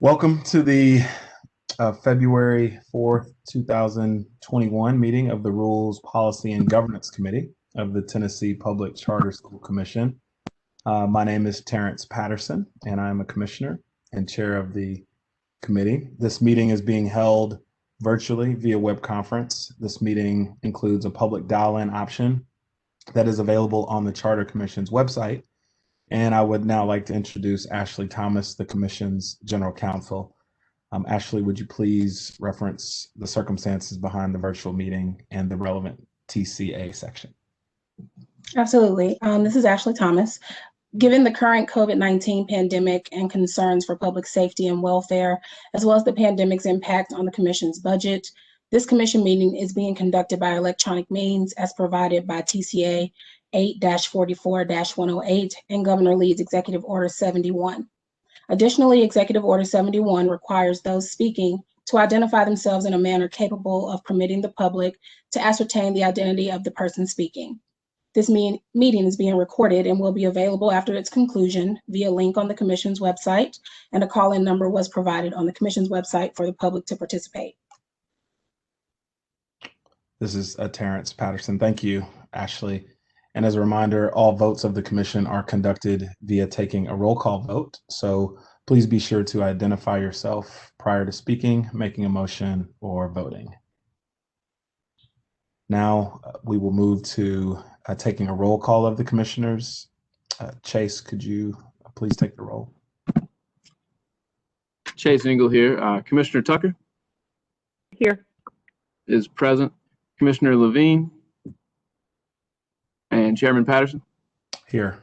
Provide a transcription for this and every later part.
Welcome to the February 4th, 2021 meeting of the Rules, Policy, and Governance Committee of the Tennessee Public Charter School Commission. My name is Terrence Patterson, and I'm a commissioner and chair of the committee. This meeting is being held virtually via web conference. This meeting includes a public dial-in option that is available on the Charter Commission's website. And I would now like to introduce Ashley Thomas, the Commission's General Counsel. Ashley, would you please reference the circumstances behind the virtual meeting and the relevant TCA section? Absolutely. This is Ashley Thomas. Given the current COVID-19 pandemic and concerns for public safety and welfare, as well as the pandemic's impact on the Commission's budget, this Commission meeting is being conducted by electronic means as provided by TCA 8-44-108 and Governor Lee's Executive Order 71. Additionally, Executive Order 71 requires those speaking to identify themselves in a manner capable of permitting the public to ascertain the identity of the person speaking. This meeting is being recorded and will be available after its conclusion via link on the Commission's website, and a call-in number was provided on the Commission's website for the public to participate. This is Terrence Patterson. Thank you, Ashley. And as a reminder, all votes of the Commission are conducted via taking a roll call vote. So please be sure to identify yourself prior to speaking, making a motion, or voting. Now we will move to taking a roll call of the commissioners. Chase, could you please take the roll? Chase Engel here. Commissioner Tucker? Here. Is present. Commissioner Levine? And Chairman Patterson? Here.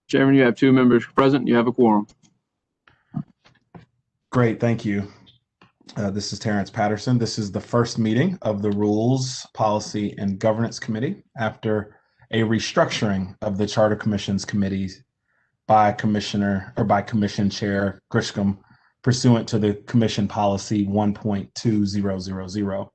Chairman, you have 2 members present. You have a quorum. Great, thank you. This is Terrence Patterson. This is the first meeting of the Rules, Policy, and Governance Committee after a restructuring of the Charter Commission's committees by Commission Chair Grisham pursuant to the Commission Policy 1.2000.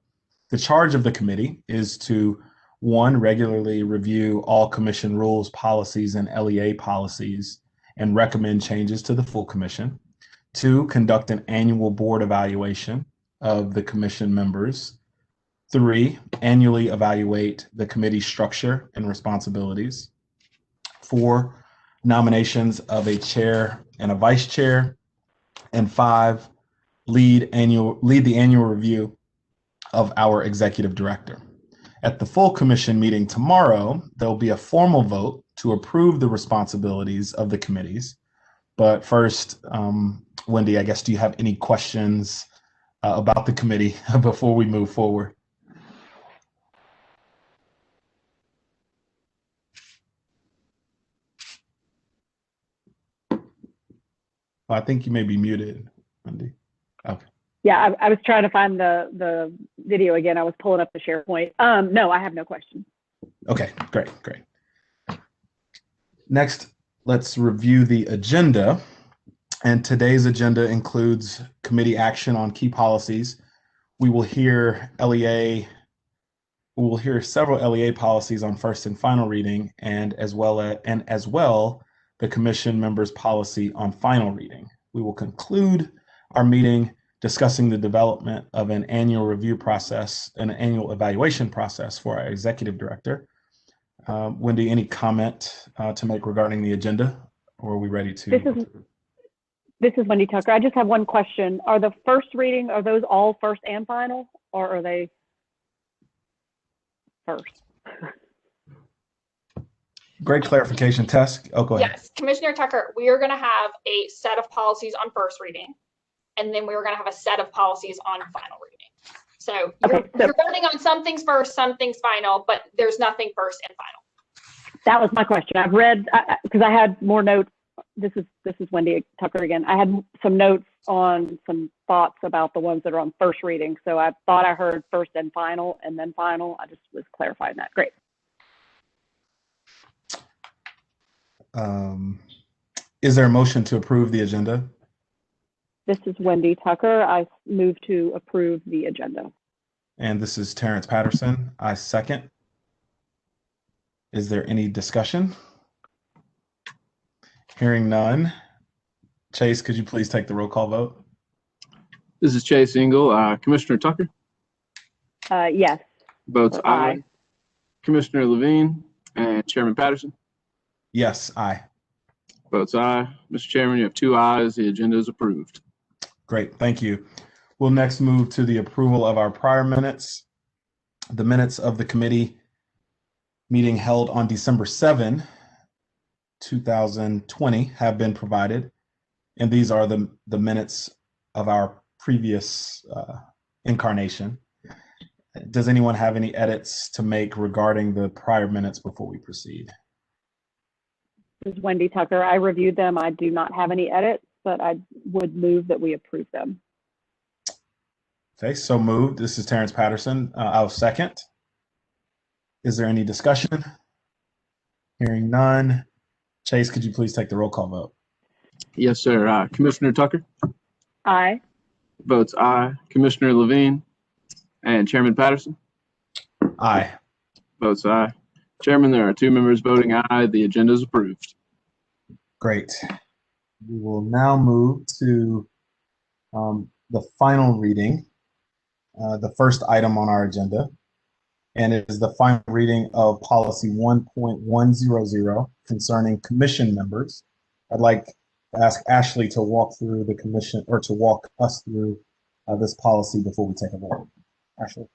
The charge of the committee is to 1, regularly review all Commission rules, policies, and LEA policies and recommend changes to the full Commission. 2, conduct an annual board evaluation of the Commission members. 3, annually evaluate the committee structure and responsibilities. 4, nominations of a chair and a vice chair. And 5, lead the annual review of our executive director. At the full Commission meeting tomorrow, there'll be a formal vote to approve the responsibilities of the committees. But first, Wendy, I guess, do you have any questions about the committee before we move forward? I think you may be muted, Wendy. Okay. Yeah, I was trying to find the video again. I was pulling up the SharePoint. No, I have no questions. Okay, great. Next, let's review the agenda. And today's agenda includes committee action on key policies. We will hear several LEA policies on first and final reading, and as well the Commission members' policy on final reading. We will conclude our meeting discussing the development of an annual review process and an annual evaluation process for our executive director. Wendy, any comment to make regarding the agenda, or are we ready to? This is Wendy Tucker. I just have one question. Are the first reading, are those all first and final, or are they first? Great clarification, Tess. Oh, go ahead. Yes, Commissioner Tucker, we are going to have a set of policies on first reading, and then we were going to have a set of policies on final reading. So you're voting on some things first, some things final, but there's nothing first and final. That was my question. I've read, because I had more notes. This is Wendy Tucker again. I had some notes on some thoughts about the ones that are on first reading. So I thought I heard first and final, and then final. I just was clarifying that. Great. Is there a motion to approve the agenda? This is Wendy Tucker. I move to approve the agenda. And this is Terrence Patterson. I second. Is there any discussion? Hearing none, Chase, could you please take the roll call vote? This is Chase Engel. Commissioner Tucker Yes. votes Or aye. aye. Commissioner Levine and Chairman Patterson Yes, aye. votes aye. Mr. Chairman, you have 2 ayes. The agenda is approved. Great, thank you. We'll next move to the approval of our prior minutes. The minutes of the committee meeting held on December 7, 2020 have been provided. And these are the minutes of our previous incarnation. Does anyone have any edits to make regarding the prior minutes before we proceed? This is Wendy Tucker. I reviewed them. I do not have any edits, but I would move that we approve them. Okay, so moved. This is Terrence Patterson. I'll second. Is there any discussion? Hearing none. Chase, could you please take the roll call vote? Yes, sir. Commissioner Tucker Aye. votes aye. Commissioner Levine and Chairman Patterson Aye. votes aye. Chairman, there are 2 members voting aye. The agenda is approved. Great. We will now move to the final reading, the first item on our agenda, and it is the final reading of policy 1.100 concerning commission members. I'd like to ask Ashley to walk through the commission, or to walk us through this policy before we take a vote. Ashley.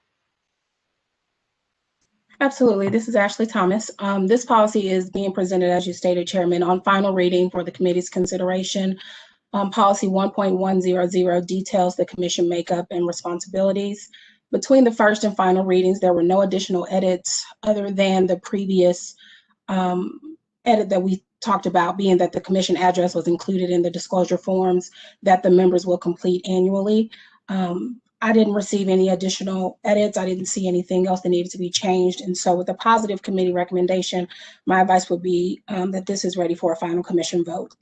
Absolutely. This is Ashley Thomas. This policy is being presented, as you stated, Chairman, on final reading for the committee's consideration. Policy 1.100 details the commission makeup and responsibilities. Between the first and final readings, there were no additional edits other than the previous edit that we talked about, being that the commission address was included in the disclosure forms that the members will complete annually. I didn't receive any additional edits. I didn't see anything else that needed to be changed. And so with a positive committee recommendation, my advice would be that this is ready for a final commission vote.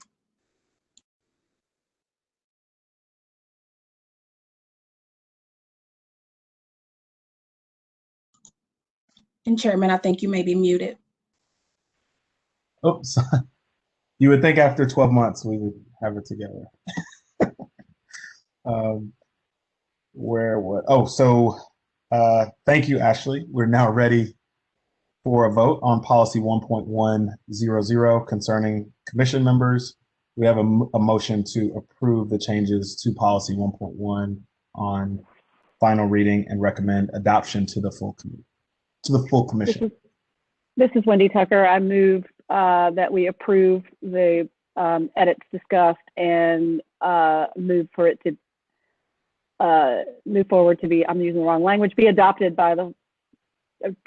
And Chairman, I think you may be muted. Oops. You would think after 12 months we would have it together. Thank you, Ashley. We're now ready for a vote on policy 1.100 concerning commission members. We have a motion to approve the changes to policy 1.1 on final reading and recommend adoption to the full commission. This is Wendy Tucker. I move that we approve the edits discussed and move for it to move forward to be, I'm using the wrong language, be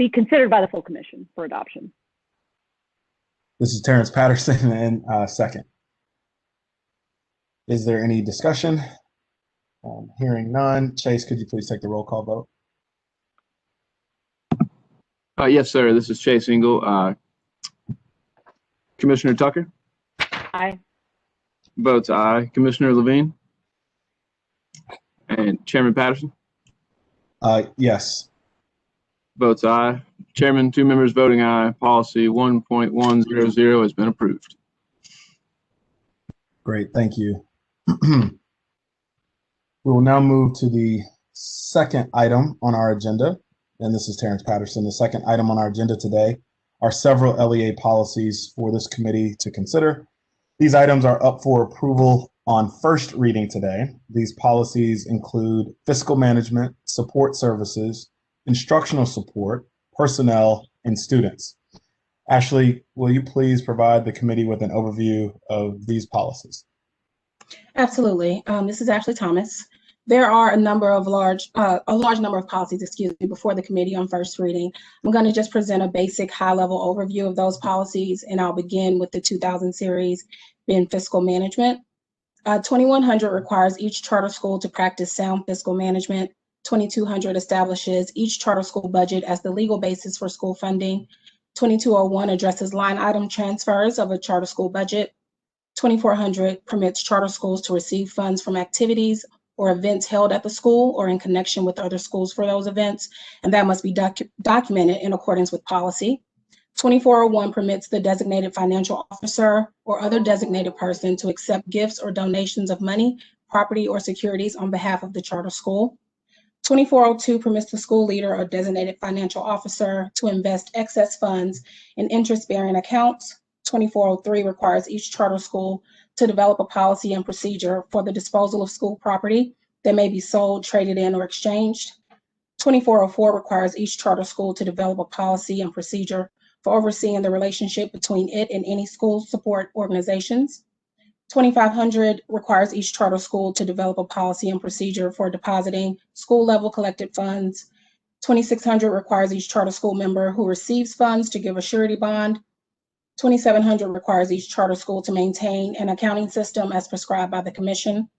considered by the full commission for adoption. This is Terrence Patterson, and second. Is there any discussion? Hearing none. Chase, could you please take the roll call vote? Yes, sir. This is Chase Engel. Commissioner Tucker Aye. votes aye. Commissioner Levine and Chairman Patterson Yes. votes aye. Chairman, 2 members voting aye. Policy 1.100 has been approved. Great, thank you. We will now move to the second item on our agenda, and this is Terrence Patterson. The second item on our agenda today are several LEA policies for this committee to consider. These items are up for approval on first reading today. These policies include fiscal management, support services, instructional support, personnel, and students. Ashley, will you please provide the committee with an overview of these policies? Absolutely. This is Ashley Thomas. There are a large number of policies, before the committee on first reading. I'm going to just present a basic high-level overview of those policies, and I'll begin with the 2000 series being fiscal management. 2100 requires each charter school to practice sound fiscal management. 2200 establishes each charter school budget as the legal basis for school funding. 2201 addresses line item transfers of a charter school budget. 2400 permits charter schools to receive funds from activities or events held at the school or in connection with other schools for those events, and that must be documented in accordance with policy. 2401 permits the designated financial officer or other designated person to accept gifts or donations of money, property, or securities on behalf of the charter school. 2402 permits the school leader or designated financial officer to invest excess funds in interest-bearing accounts. 2403 requires each charter school to develop a policy and procedure for the disposal of school property that may be sold, traded in, or exchanged. 2404 requires each charter school to develop a policy and procedure for overseeing the relationship between it and any school support organizations. 2500 requires each charter school to develop a policy and procedure for depositing school-level collected funds. 2600 requires each charter school member who receives funds to give a surety bond. 2700 requires each charter school to maintain an accounting system as prescribed by the commission.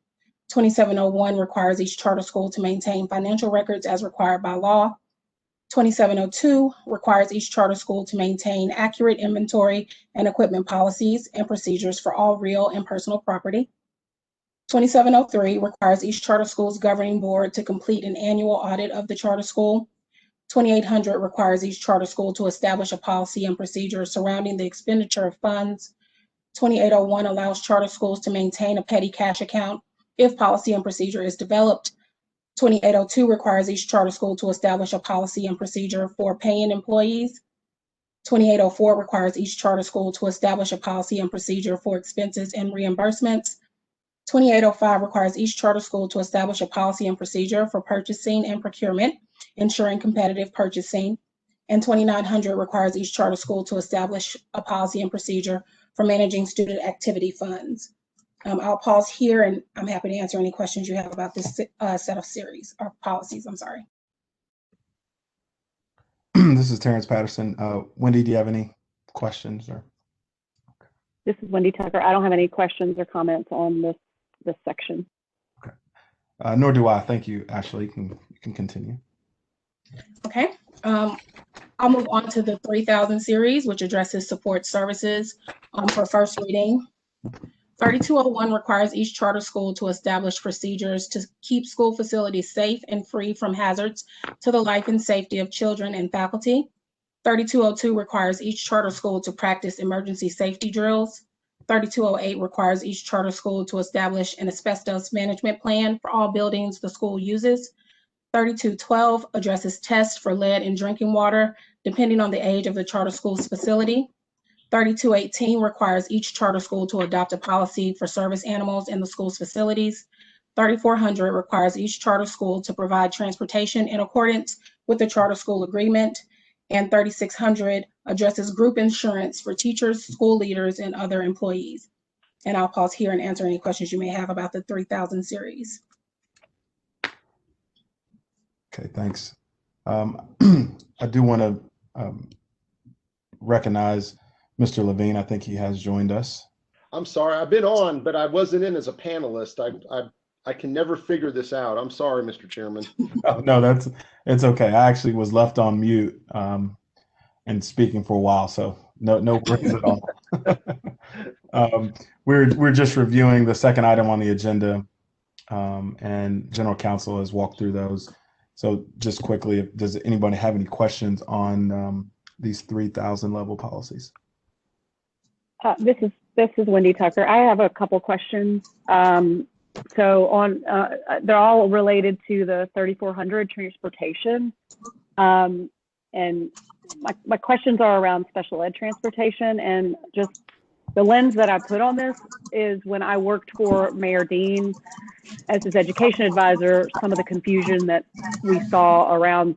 2701 requires each charter school to maintain financial records as required by law. 2702 requires each charter school to maintain accurate inventory and equipment policies and procedures for all real and personal property. 2703 requires each charter school's governing board to complete an annual audit of the charter school. 2800 requires each charter school to establish a policy and procedure surrounding the expenditure of funds. 2801 allows charter schools to maintain a petty cash account if policy and procedure is developed. 2802 requires each charter school to establish a policy and procedure for paying employees. 2804 requires each charter school to establish a policy and procedure for expenses and reimbursements. 2805 requires each charter school to establish a policy and procedure for purchasing and procurement, ensuring competitive purchasing. And 2900 requires each charter school to establish a policy and procedure for managing student activity funds. I'll pause here, and I'm happy to answer any questions you have about this set of series or policies. I'm sorry. This is Terrence Patterson. Wendy, do you have any questions? Or This is Wendy Tucker. I don't have any questions or comments on this section. okay, nor do I. Thank you, Ashley. You can continue. Okay. I'll move on to the 3000 series, which addresses support services for first reading. 3201 requires each charter school to establish procedures to keep school facilities safe and free from hazards to the life and safety of children and faculty. 3202 requires each charter school to practice emergency safety drills. 3208 requires each charter school to establish an asbestos management plan for all buildings the school uses. 3212 addresses tests for lead in drinking water, depending on the age of the charter school's facility. 3218 requires each charter school to adopt a policy for service animals in the school's facilities. 3400 requires each charter school to provide transportation in accordance with the charter school agreement. And 3600 addresses group insurance for teachers, school leaders, and other employees. And I'll pause here and answer any questions you may have about the 3000 series. Okay, thanks. I do want to recognize Mr. Levine. I think he has joined us. I'm sorry, I've been on, but I wasn't in as a panelist. I can never figure this out. I'm sorry, Mr. Chairman. Oh, no, it's okay. I actually was left on mute and speaking for a while, so no worries at all. We're just reviewing the second item on the agenda, and General Counsel has walked through those. So just quickly, does anybody have any questions on these 3000 level policies? This is Wendy Tucker. I have a couple questions. So on, they're all related to the 3400 transportation. And my questions are around special ed transportation, and just the lens that I put on this is when I worked for Mayor Dean as his education advisor, some of the confusion that we saw around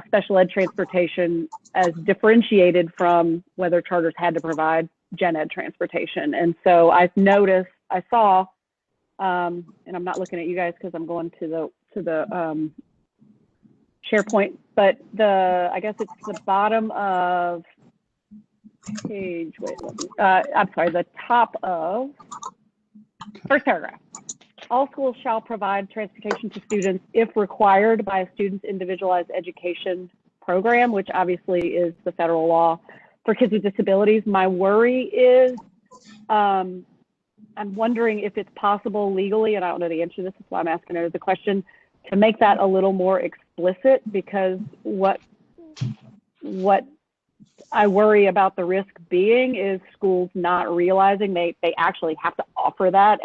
special ed transportation as differentiated from whether charters had to provide gen ed transportation. And so I saw, and I'm not looking at you guys because I'm going to the SharePoint, but I guess it's the bottom of page, I'm sorry, the top of first paragraph. All schools shall provide transportation to students if required by a student's individualized education program, which obviously is the federal law for kids with disabilities. My worry is, I'm wondering if it's possible legally, and I don't know the answer to this, that's why I'm asking her the question, to make that a little more explicit, because what I worry about the risk being is schools not realizing they actually have to offer that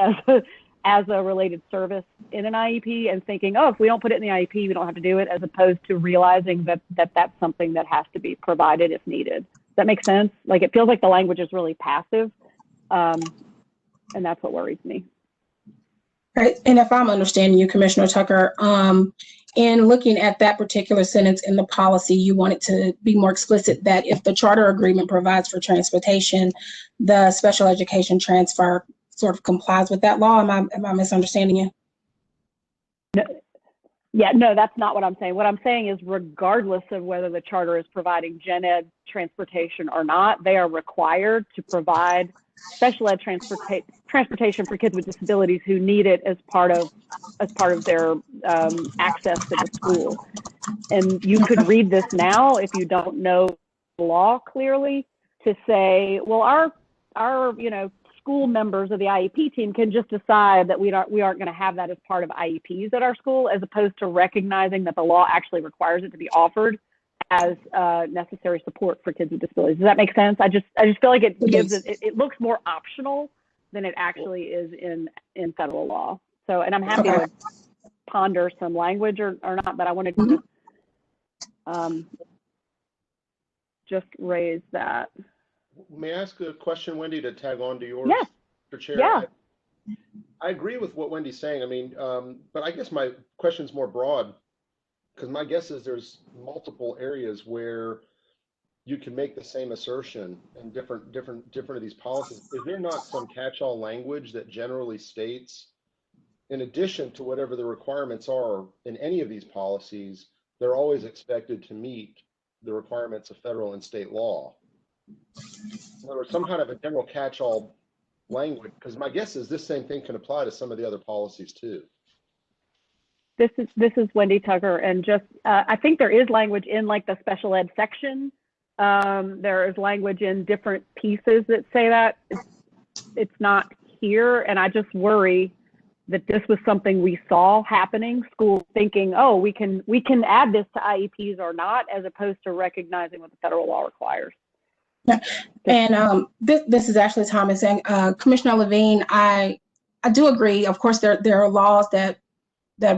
as a related service in an IEP, and thinking, oh, if we don't put it in the IEP, we don't have to do it, as opposed to realizing that that's something that has to be provided if needed. Does that make sense? Like, it feels like the language is really passive, and that's what worries me. Right. And if I'm understanding you, Commissioner Tucker, in looking at that particular sentence in the policy, you want it to be more explicit that if the charter agreement provides for transportation, the special education transfer sort of complies with that law. Am I misunderstanding you? No, yeah, no, that's not what I'm saying. What I'm saying is, regardless of whether the charter is providing gen ed transportation or not, they are required to provide special ed transportation for kids with disabilities who need it as part of their access to the school. And you could read this now, if you don't know the law clearly, to say, well, our school members of the IEP team can just decide that we aren't going to have that as part of IEPs at our school, as opposed to recognizing that the law actually requires it to be offered as necessary support for kids with disabilities. Does that make sense? I just feel like it looks more optional than it actually is in federal law. So, and I'm happy to ponder some language or not, but I wanted to just raise that. May I ask a question, Wendy, to tag on to yours? Yes. Mr. Chair? Yeah. I agree with what Wendy's saying. I mean, but I guess my question's more broad, because my guess is there's multiple areas where you can make the same assertion in different of these policies. Is there not some catch-all language that generally states, in addition to whatever the requirements are in any of these policies, they're always expected to meet the requirements of federal and state law? In other words, some kind of a general catch-all language, because my guess is this same thing can apply to some of the other policies too. This is Wendy Tucker, and just I think there is language in like the special ed section. There is language in different pieces that say that. It's not here, and I just worry that this was something we saw happening, schools thinking, oh, we can add this to IEPs or not, as opposed to recognizing what the federal law requires. And this is actually Thomas, and Commissioner Levine, I do agree. Of course, there are laws that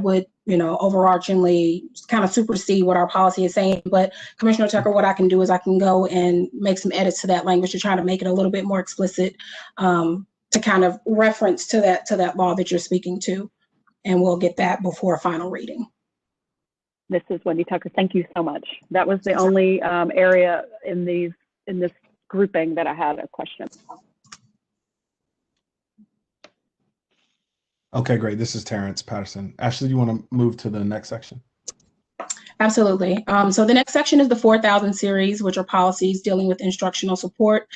would, overarchingly kind of supersede what our policy is saying. But Commissioner Tucker, what I can do is I can go and make some edits to that language to try to make it a little bit more explicit, to kind of reference to that law that you're speaking to, and we'll get that before final reading. This is Wendy Tucker. Thank you so much. That was the only area in this grouping that I had a question. Okay, great. This is Terrence Patterson. Ashley, do you want to move to the next section? Absolutely. So the next section is the 4000 series, which are policies dealing with instructional support.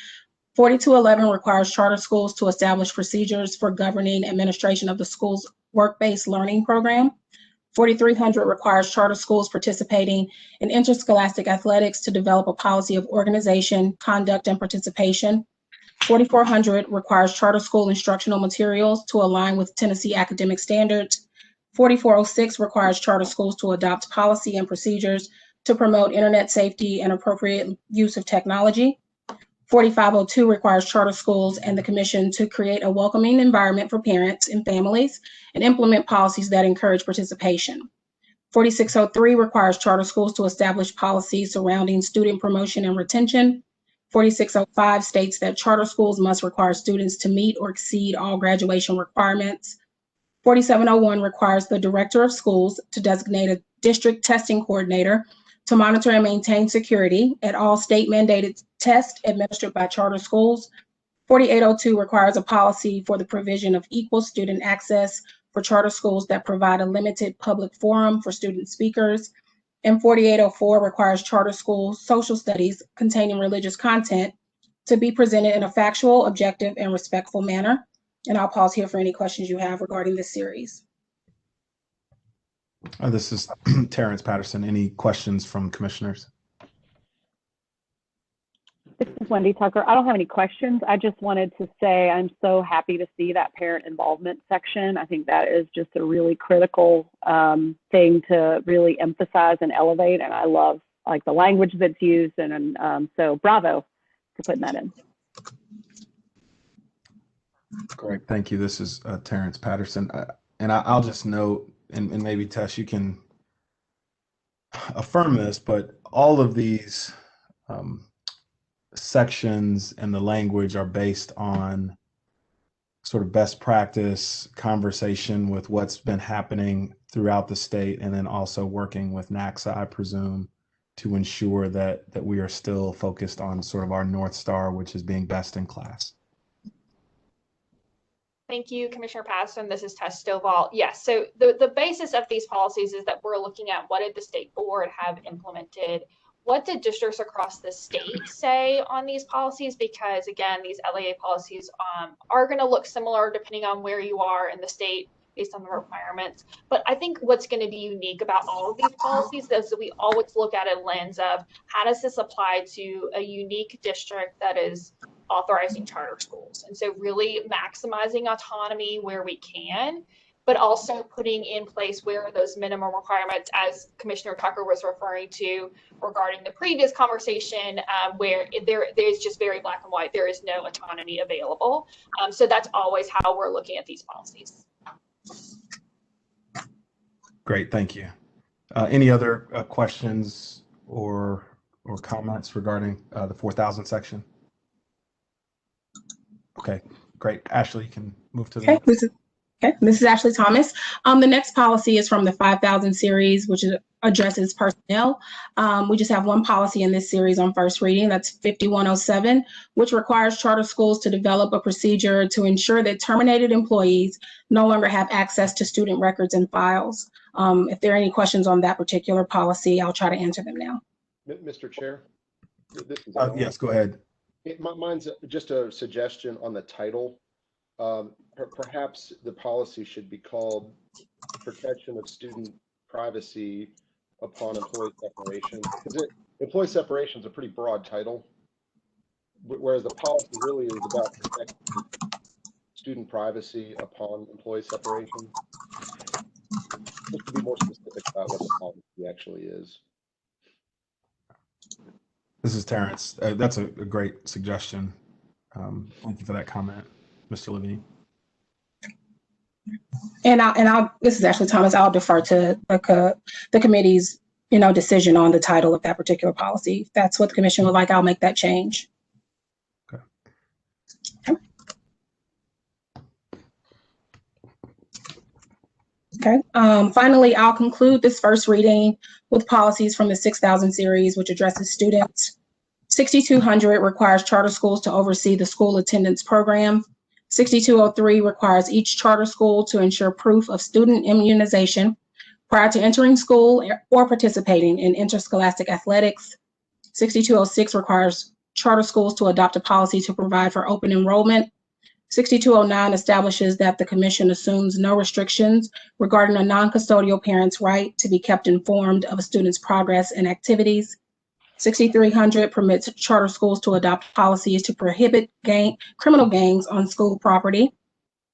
4211 requires charter schools to establish procedures for governing administration of the school's work-based learning program. 4300 requires charter schools participating in interscholastic athletics to develop a policy of organization, conduct, and participation. 4400 requires charter school instructional materials to align with Tennessee academic standards. 4406 requires charter schools to adopt policy and procedures to promote internet safety and appropriate use of technology. 4502 requires charter schools and the commission to create a welcoming environment for parents and families and implement policies that encourage participation. 4603 requires charter schools to establish policies surrounding student promotion and retention. 4605 states that charter schools must require students to meet or exceed all graduation requirements. 4701 requires the director of schools to designate a district testing coordinator to monitor and maintain security at all state mandated tests administered by charter schools. 4802 requires a policy for the provision of equal student access for charter schools that provide a limited public forum for student speakers. And 4804 requires charter schools social studies containing religious content to be presented in a factual, objective, and respectful manner. And I'll pause here for any questions you have regarding this series. This is Terrence Patterson. Any questions from commissioners? This is Wendy Tucker. I don't have any questions. I just wanted to say I'm so happy to see that parent involvement section. I think that is just a really critical thing to really emphasize and elevate. And I love like the language that's used, and so bravo for putting that in. Great, thank you. This is Terrence Patterson. And I'll just note, and maybe Tess, you can affirm this, but all of these sections and the language are based on sort of best practice conversation with what's been happening throughout the state, and then also working with NACSA, I presume, to ensure that we are still focused on sort of our North Star, which is being best in class. Thank you, Commissioner Patterson. This is Tess Stovall. Yes, so the basis of these policies is that we're looking at what did the state board have implemented, what did districts across the state say on these policies, because again, these LEA policies are going to look similar depending on where you are in the state based on the requirements. But I think what's going to be unique about all of these policies is that we always look at a lens of how does this apply to a unique district that is authorizing charter schools. And so really maximizing autonomy where we can, but also putting in place where are those minimum requirements, as Commissioner Tucker was referring to regarding the previous conversation, where there's just very black and white, there is no autonomy available. So that's always how we're looking at these policies. Great, thank you. Any other questions or comments regarding the 4,000 section? Okay, great. Ashley, you can move to the next. This is Ashley Thomas. The next policy is from the 5,000 series, which addresses personnel. We just have one policy in this series on first reading. That's 5107, which requires charter schools to develop a procedure to ensure that terminated employees no longer have access to student records and files. If there are any questions on that particular policy, I'll try to answer them now. Mr. Chair? This is Yes, go ahead. Mine's just a suggestion on the title. Perhaps the policy should be called Protection of Student Privacy Upon Employee Separation. Because employee separation is a pretty broad title, whereas the policy really is about protecting student privacy upon employee separation. Just to be more specific about what the policy actually is. This is Terrence. That's a great suggestion. Thank you for that comment, Mr. Levine. And this is Ashley Thomas. I'll defer to the committee's, decision on the title of that particular policy. If that's what the commission would like, I'll make that change. Okay. Finally, I'll conclude this first reading with policies from the 6,000 series, which addresses students. 6200 requires charter schools to oversee the school attendance program. 6203 requires each charter school to ensure proof of student immunization prior to entering school or participating in interscholastic athletics. 6206 requires charter schools to adopt a policy to provide for open enrollment. 6209 establishes that the commission assumes no restrictions regarding a non-custodial parent's right to be kept informed of a student's progress and activities. 6300 permits charter schools to adopt policies to prohibit criminal gangs on school property.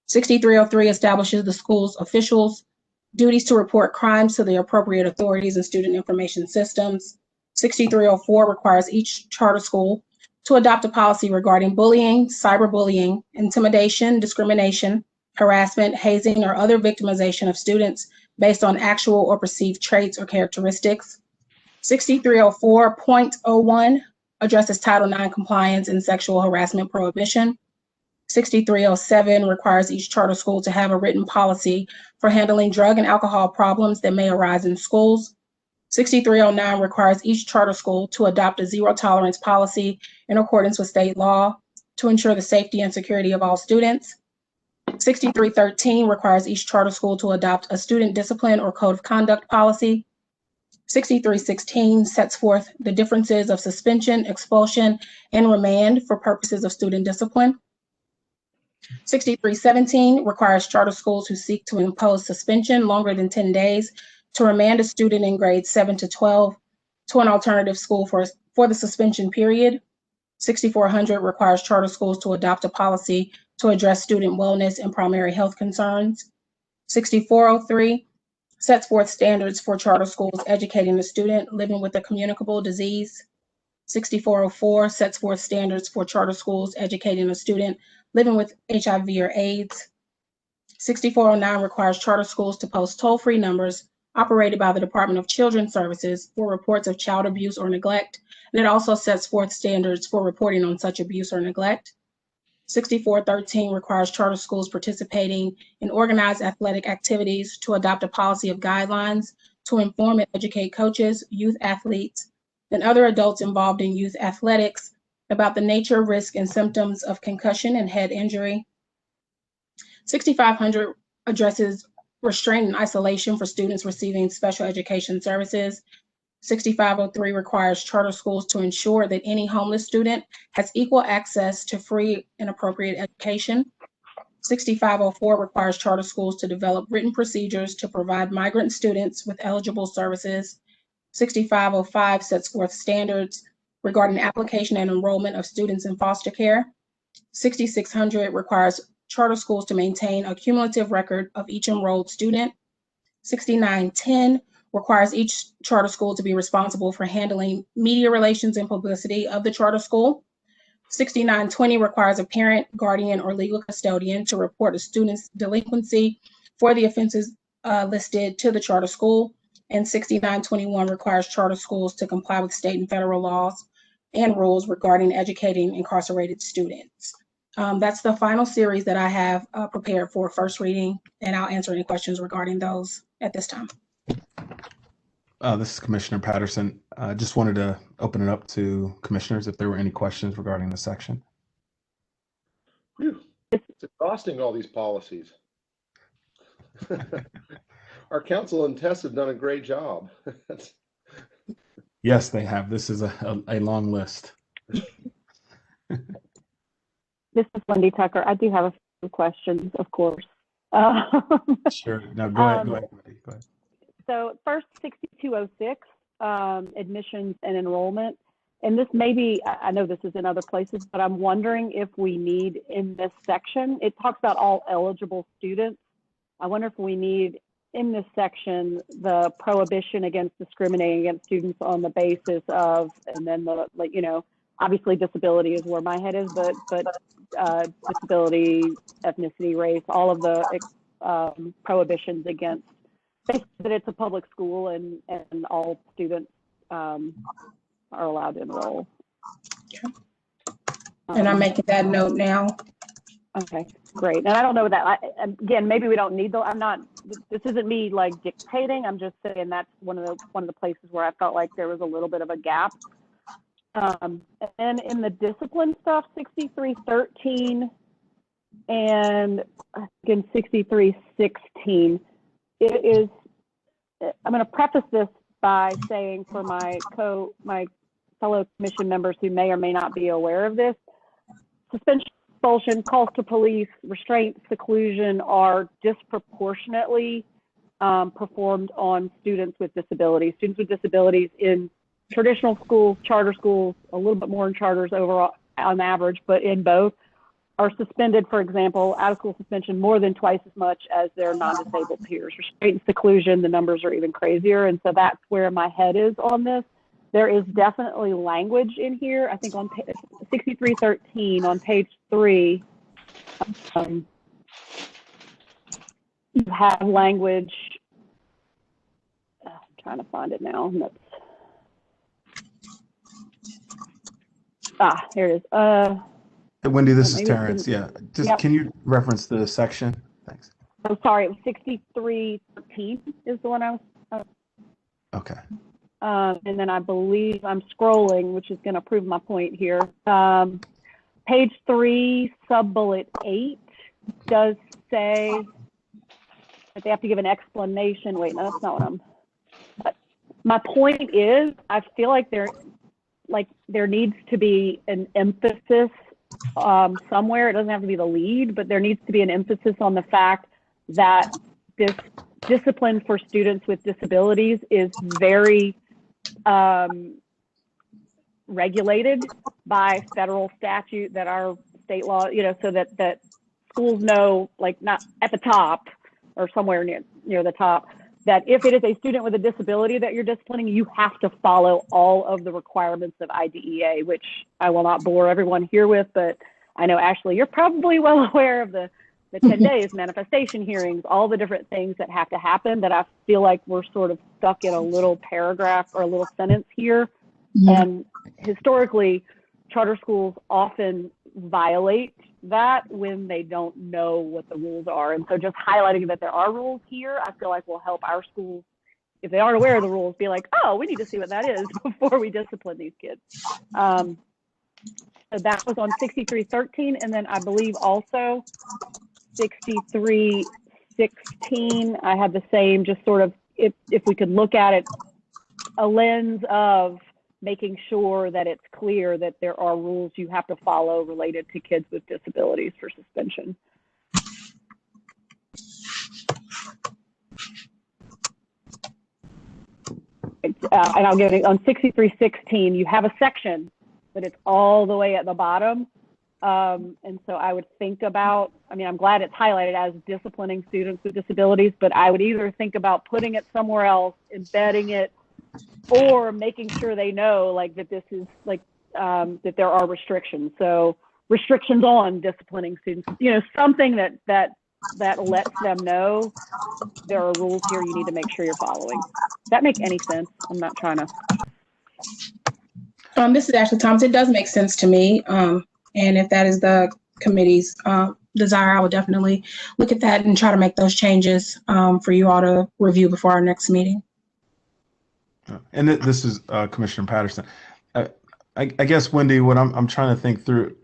6303 establishes the school's officials' duties to report crimes to the appropriate authorities and student information systems. 6304 requires each charter school to adopt a policy regarding bullying, cyberbullying, intimidation, discrimination, harassment, hazing, or other victimization of students based on actual or perceived traits or characteristics. 6304.01 addresses Title IX compliance and sexual harassment prohibition. 6307 requires each charter school to have a written policy for handling drug and alcohol problems that may arise in schools. 6309 requires each charter school to adopt a zero tolerance policy in accordance with state law to ensure the safety and security of all students. 6313 requires each charter school to adopt a student discipline or code of conduct policy. 6316 sets forth the differences of suspension, expulsion, and remand for purposes of student discipline. 6317 requires charter schools who seek to impose suspension longer than 10 days to remand a student in grades 7 to 12 to an alternative school for the suspension period. 6400 requires charter schools to adopt a policy to address student wellness and primary health concerns. 6403 sets forth standards for charter schools educating a student living with a communicable disease. 6404 sets forth standards for charter schools educating a student living with HIV or AIDS. 6409 requires charter schools to post toll-free numbers operated by the Department of Children's Services for reports of child abuse or neglect, and it also sets forth standards for reporting on such abuse or neglect. 6413 requires charter schools participating in organized athletic activities to adopt a policy of guidelines to inform and educate coaches, youth athletes, and other adults involved in youth athletics about the nature, risk, and symptoms of concussion and head injury. 6500 addresses restraint and isolation for students receiving special education services. 6503 requires charter schools to ensure that any homeless student has equal access to free and appropriate education. 6504 requires charter schools to develop written procedures to provide migrant students with eligible services. 6505 sets forth standards regarding application and enrollment of students in foster care. 6600 requires charter schools to maintain a cumulative record of each enrolled student. 6910 requires each charter school to be responsible for handling media relations and publicity of the charter school. 6920 requires a parent, guardian, or legal custodian to report a student's delinquency for the offenses listed to the charter school. And 6921 requires charter schools to comply with state and federal laws and rules regarding educating incarcerated students. That's the final series that I have prepared for first reading, and I'll answer any questions regarding those at this time. This is Commissioner Patterson. Just wanted to open it up to commissioners if there were any questions regarding the section. Whew. It's exhausting, all these policies. Our counsel and Tess have done a great job. Yes, they have. This is a long list. This is Wendy Tucker. I do have a few questions, of course. Sure. No, go ahead. Go ahead. Go ahead. So first, 6206, admissions and enrollment. And this may be, I know this is in other places, but I'm wondering if we need in this section, it talks about all eligible students. I wonder if we need in this section the prohibition against discriminating against students on the basis of, and then the, like, you know, obviously disability is where my head is, but disability, ethnicity, race, all of the prohibitions against, basically that it's a public school and all students are allowed to enroll. And I'm making that note now. Okay, great. And I don't know that, again, maybe we don't need this isn't me like dictating, I'm just saying that's one of the places where I felt like there was a little bit of a gap. And then in the discipline stuff, 6313 and again 6316, it is, I'm going to preface this by saying for my fellow commission members who may or may not be aware of this, suspension, expulsion, calls to police, restraint, seclusion are disproportionately performed on students with disabilities. Students with disabilities in traditional schools, charter schools, a little bit more in charters overall on average, but in both, are suspended, for example, out of school suspension more than twice as much as their non-disabled peers. Restraint and seclusion, the numbers are even crazier. And so that's where my head is on this. There is definitely language in here. I think on 6313 on page 3, you have language. I'm trying to find it now. Here it is. Wendy, this is Terrence. Yeah, just Can you reference the section? Thanks. I'm sorry, it was 6313 is the one I was. Okay. And then I believe I'm scrolling, which is going to prove my point here. Page 3, sub-bullet 8 does say that they have to give an explanation. Wait, no, that's not what I'm. But my point is, I feel like there needs to be an emphasis somewhere. It doesn't have to be the lead, but there needs to be an emphasis on the fact that this discipline for students with disabilities is very regulated by federal statute, that our state law, you know, so that schools know, like, not at the top or somewhere near the top, that if it is a student with a disability that you're disciplining, you have to follow all of the requirements of IDEA, which I will not bore everyone here with, but I know, Ashley, you're probably well aware of the 10 days, manifestation hearings, all the different things that have to happen, that I feel like we're sort of stuck in a little paragraph or a little sentence here. And historically, charter schools often violate that when they don't know what the rules are. And so just highlighting that there are rules here, I feel like will help our schools, if they aren't aware of the rules, be like, oh, we need to see what that is before we discipline these kids. So that was on 6313, and then I believe also 6316, I had the same, just sort of, if we could look at it, a lens of making sure that it's clear that there are rules you have to follow related to kids with disabilities for suspension. And I'll give it on 6316, you have a section, but it's all the way at the bottom. And so I would think about, I mean, I'm glad it's highlighted as disciplining students with disabilities, but I would either think about putting it somewhere else, embedding it, or making sure they know like that this is like, that there are restrictions. So restrictions on disciplining students, you know, something that lets them know there are rules here you need to make sure you're following. Does that make any sense? I'm not trying to. This is Ashley Thomas. It does make sense to me. And if that is the committee's desire, I will definitely look at that and try to make those changes for you all to review before our next meeting. And this is Commissioner Patterson. I guess, Wendy, what I'm trying to think through,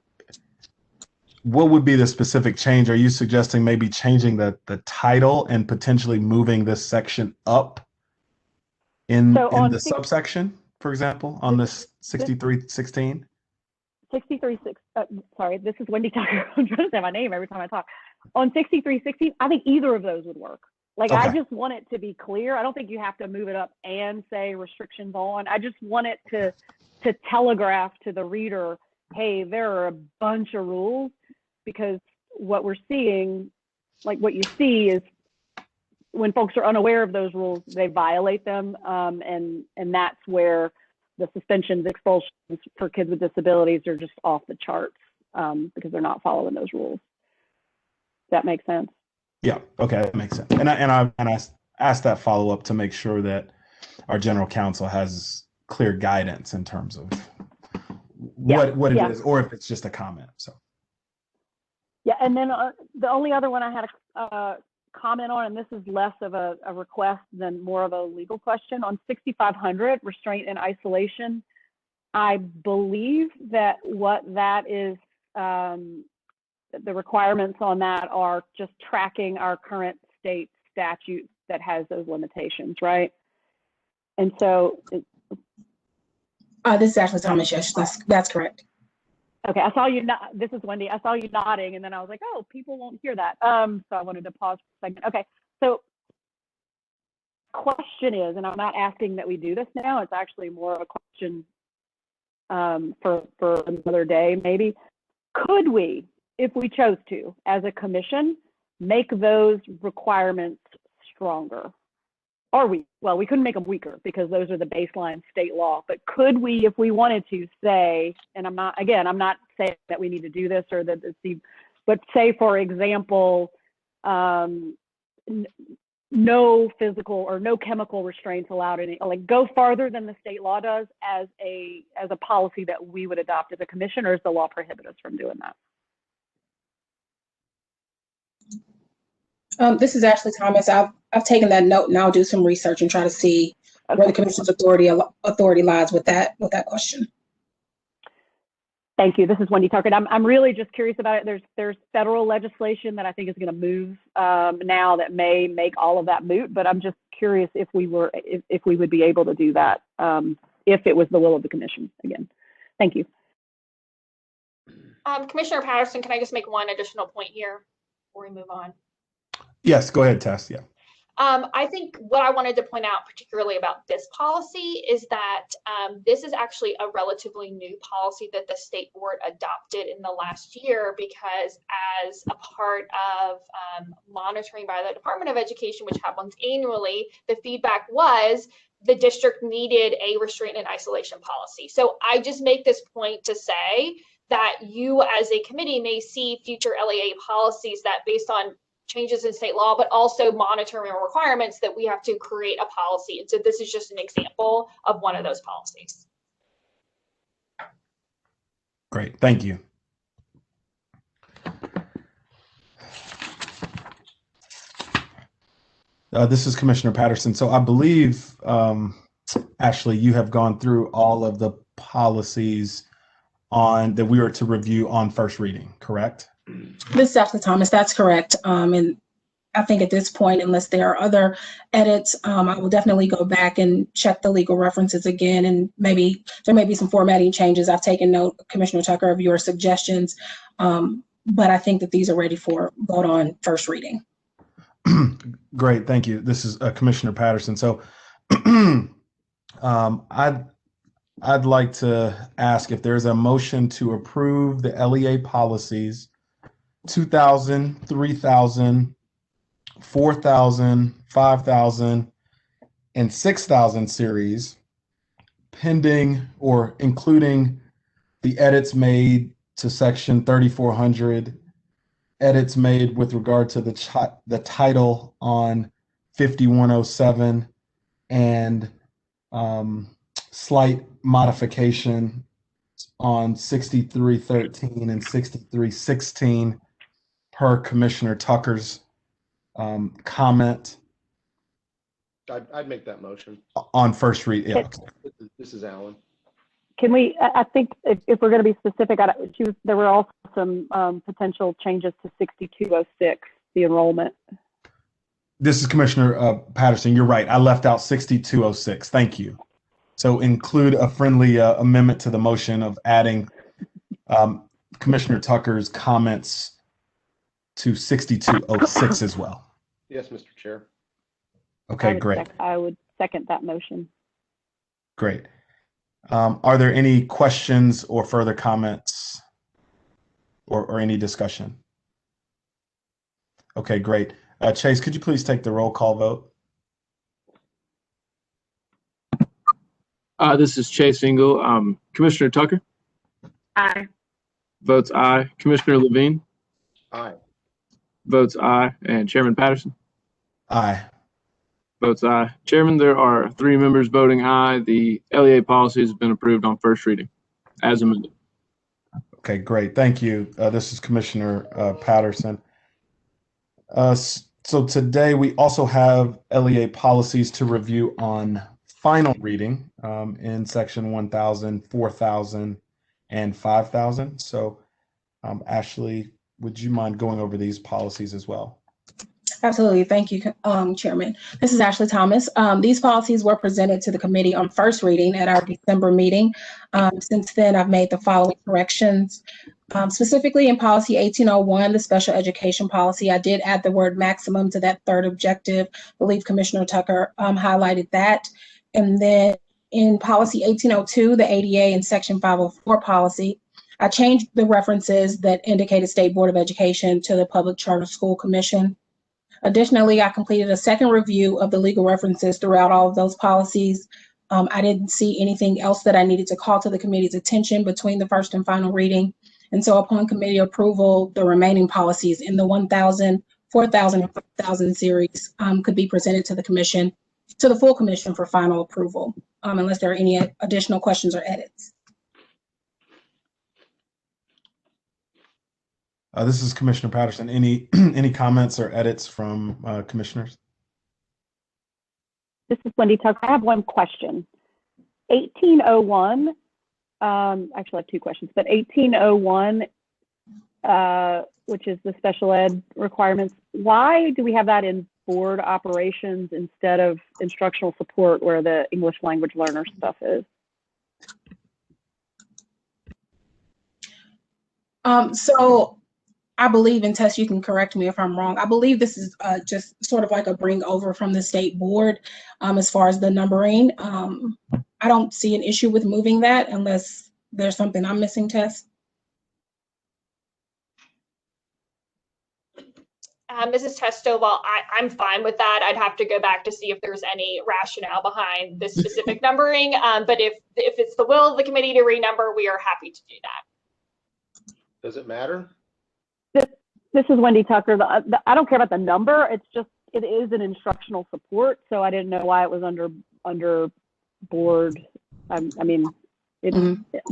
what would be the specific change? Are you suggesting maybe changing the title and potentially moving this section up in the subsection, for example, on this 6316? 6316, sorry, this is Wendy Tucker. I'm trying to say my name every time I talk. On 6316, I think either of those would work. Like, okay. I just want it to be clear. I don't think you have to move it up and say restrictions on. I just want it to telegraph to the reader, hey, there are a bunch of rules, because what we're seeing, like what you see is when folks are unaware of those rules, they violate them. And that's where the suspensions, expulsions for kids with disabilities are just off the charts because they're not following those rules. Does that make sense? Yeah. Okay, that makes sense. And I asked that follow up to make sure that our general counsel has clear guidance in terms of what it is, or if it's just a comment. So. Yeah, and then the only other one I had a comment on, and this is less of a request than more of a legal question, on 6500 restraint and isolation. I believe that what that is, the requirements on that are just tracking our current state statute that has those limitations, right? And so this is Ashley Thomas. Yes, that's correct. Okay, I saw you. This is Wendy. I saw you nodding, and then I was like, "Oh, people won't hear that." So I wanted to pause for a second. Okay, so question is, and I'm not asking that we do this now. It's actually more of a question for another day, maybe. Could we, if we chose to, as a commission, make those requirements stronger? Are we? Well, we couldn't make them weaker because those are the baseline state law. But could we, if we wanted to, say, and I'm not saying that we need to do this or that it's, but say, for example, no physical or no chemical restraints allowed, like go farther than the state law does as a policy that we would adopt as a commission, or does the law prohibit us from doing that? This is Ashley Thomas. I've taken that note, and I'll do some research and try to see where the commission's authority lies with that question. Thank you. This is Wendy Tucker. I'm really just curious about it. There's federal legislation that I think is going to move now that may make all of that moot, but I'm just curious if we would be able to do that if it was the will of the commission. Again, thank you. Commissioner Patterson, can I just make one additional point here before we move on? Yes, go ahead, Tess. Yeah. I think what I wanted to point out particularly about this policy is that this is actually a relatively new policy that the state board adopted in the last year, because as a part of monitoring by the Department of Education, which happens annually, the feedback was the district needed a restraint and isolation policy. So I just make this point to say that you as a committee may see future LEA policies that, based on changes in state law, but also monitoring requirements, that we have to create a policy. And so this is just an example of one of those policies. Great, thank you. This is Commissioner Patterson. So I believe, Ashley, you have gone through all of the policies that we were to review on first reading, correct? This is Ashley Thomas. That's correct. And I think at this point, unless there are other edits, I will definitely go back and check the legal references again, and maybe there may be some formatting changes. I've taken note, Commissioner Tucker, of your suggestions, but I think that these are ready for vote on first reading. Great, thank you. This is Commissioner Patterson. So I'd like to ask if there's a motion to approve the LEA policies 2,000, 3,000, 4,000, 5,000, and 6,000 series, pending or including the edits made to section 3,400, edits made with regard to the title on 5107, and slight modification on 6313 and 6316 per Commissioner Tucker's comment I'd make that motion. on first read. Yeah. This is Alan. Can we, I think if we're going to be specific, there were also some potential changes to 6206, the enrollment. This is Commissioner Patterson. You're right. I left out 6206. Thank you. So include a friendly amendment to the motion of adding Commissioner Tucker's comments to 6206 as well. Yes, Mr. Chair. Okay, great. I would second that motion. Great. Are there any questions or further comments or any discussion? Okay, great. Chase, could you please take the roll call vote? This is Chase Engel. Commissioner Tucker? Aye. Votes aye. Commissioner Levine? Aye. Votes aye. And Chairman Patterson? Aye. Votes aye. Chairman, there are 3 members voting aye. The LEA policy has been approved on first reading as amended. Okay, great. Thank you. This is Commissioner Patterson. So today we also have LEA policies to review on final reading in section 1,000, 4,000, and 5,000. So Ashley, would you mind going over these policies as well? Absolutely. Thank you, Chairman. This is Ashley Thomas. These policies were presented to the committee on first reading at our December meeting. Since then, I've made the following corrections. Specifically in policy 1801, the special education policy, I did add the word maximum to that third objective. I believe Commissioner Tucker highlighted that. And then in policy 1802, the ADA and section 504 policy, I changed the references that indicated State Board of Education to the Public Charter School Commission. Additionally, I completed a second review of the legal references throughout all of those policies. I didn't see anything else that I needed to call to the committee's attention between the first and final reading. And so upon committee approval, the remaining policies in the 1,000, 4,000, and 5,000 series could be presented to the commission, to the full commission for final approval, unless there are any additional questions or edits. This is Commissioner Patterson. Any comments or edits from commissioners? This is Wendy Tucker. I have one question. 1801, actually I have 2 questions, but 1801, which is the special ed requirements, why do we have that in board operations instead of instructional support where the English language learner stuff is? So I believe, and Tess, you can correct me if I'm wrong. I believe this is just sort of like a bring over from the state board as far as the numbering. I don't see an issue with moving that unless there's something I'm missing, Tess. Mrs. Testoval, I'm fine with that. I'd have to go back to see if there's any rationale behind this specific numbering. But if it's the will of the committee to renumber, we are happy to do that. Does it matter? This is Wendy Tucker. I don't care about the number. It's just, it is an instructional support. So I didn't know why it was under board. I mean, it's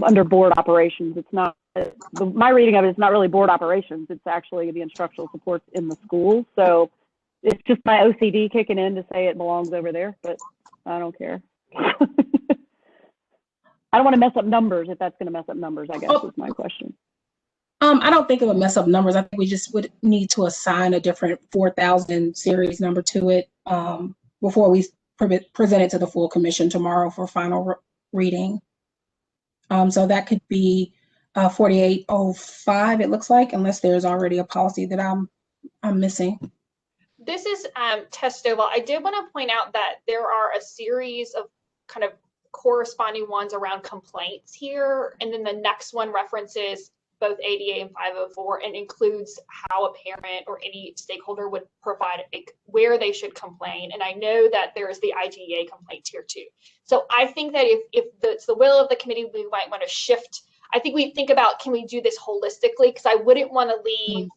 under board operations. It's not, my reading of it is not really board operations. It's actually the instructional supports in the schools. So it's just my OCD kicking in to say it belongs over there, but I don't care. I don't want to mess up numbers if that's going to mess up numbers, I guess is my question. I don't think it would mess up numbers. I think we just would need to assign a different 4,000 series number to it before we present it to the full commission tomorrow for final reading. So that could be 4805, it looks like, unless there's already a policy that I'm missing. This is Testoval. I did want to point out that there are a series of kind of corresponding ones around complaints here. And then the next one references both ADA and 504 and includes how a parent or any stakeholder would provide where they should complain. And I know that there's the IGEA complaint here too. So I think that if it's the will of the committee, we might want to shift. I think we think about, can we do this holistically? Because I wouldn't want to leave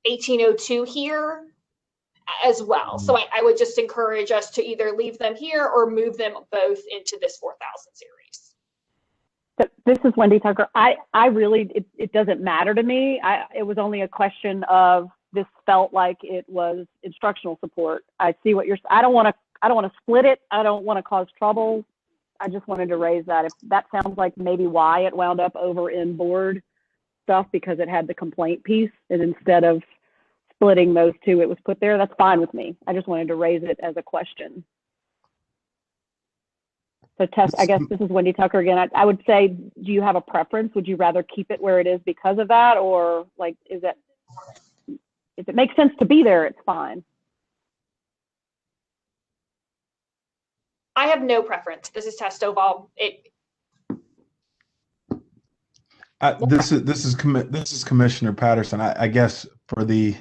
1802 here as well. So I would just encourage us to either leave them here or move them both into this 4,000 series. So this is Wendy Tucker. I really, it doesn't matter to me. It was only a question of, this felt like it was instructional support. I see what you're, I don't want to split it. I don't want to cause trouble. I just wanted to raise that. If that sounds like maybe why it wound up over in board stuff, because it had the complaint piece, and instead of splitting those two, it was put there, that's fine with me. I just wanted to raise it as a question. So Tess, I guess this is Wendy Tucker again. I would say, do you have a preference? Would you rather keep it where it is because of that? Or like, if it makes sense to be there, it's fine. I have no preference. This is Testoval. This is Commissioner Patterson. I guess for the